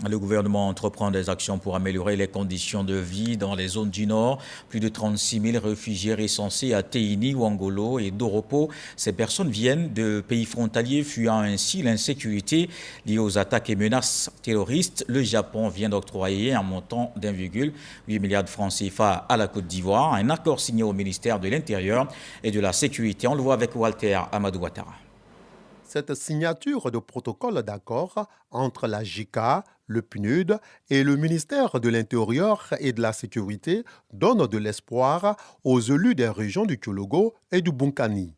Le gouvernement entreprend des actions pour améliorer les conditions de vie dans les zones du Nord. Plus de 36 000 réfugiés recensés à Teini, Ouangolo et Doropo. Ces personnes viennent de pays frontaliers, fuyant ainsi l'insécurité liée aux attaques et menaces terroristes. Le Japon vient d'octroyer un montant d'1,8 milliard de francs CFA à la Côte d'Ivoire. Un accord signé au ministère de l'Intérieur et de la Sécurité. On le voit avec Walter Amadou Ouattara. Cette signature de protocole d'accord entre la JICA, le PNUD et le ministère de l'Intérieur et de la Sécurité donne de l'espoir aux élus des régions du Kyologo et du Bunkani,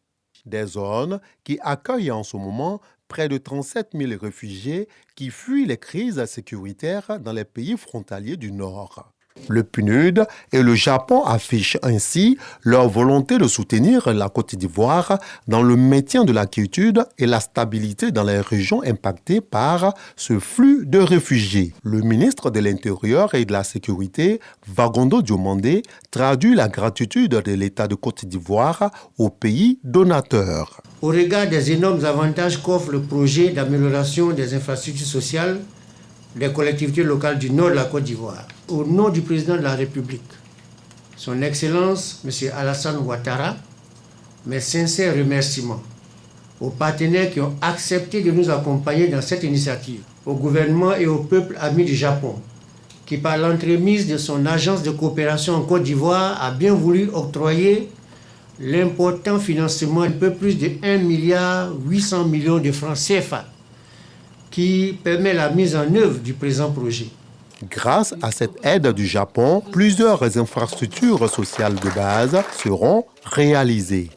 des zones qui accueillent en ce moment près de 37 000 réfugiés qui fuient les crises sécuritaires dans les pays frontaliers du Nord. Le PNUD et le Japon affichent ainsi leur volonté de soutenir la Côte d'Ivoire dans le maintien de la quiétude et la stabilité dans les régions impactées par ce flux de réfugiés. Le ministre de l'Intérieur et de la Sécurité, Vagondo Diomandé, traduit la gratitude de l'État de Côte d'Ivoire au pays donateur. Au regard des énormes avantages qu'offre le projet d'amélioration des infrastructures sociales des collectivités locales du nord de la Côte d'Ivoire, au nom du président de la République, son Excellence, M. Alassane Ouattara, mes sincères remerciements aux partenaires qui ont accepté de nous accompagner dans cette initiative, au gouvernement et au peuple ami du Japon, qui par l'entremise de son agence de coopération en Côte d'Ivoire a bien voulu octroyer l'important financement un peu plus de 1,8 milliard de francs CFA, qui permet la mise en œuvre du présent projet. Grâce à cette aide du Japon, plusieurs infrastructures sociales de base seront réalisées.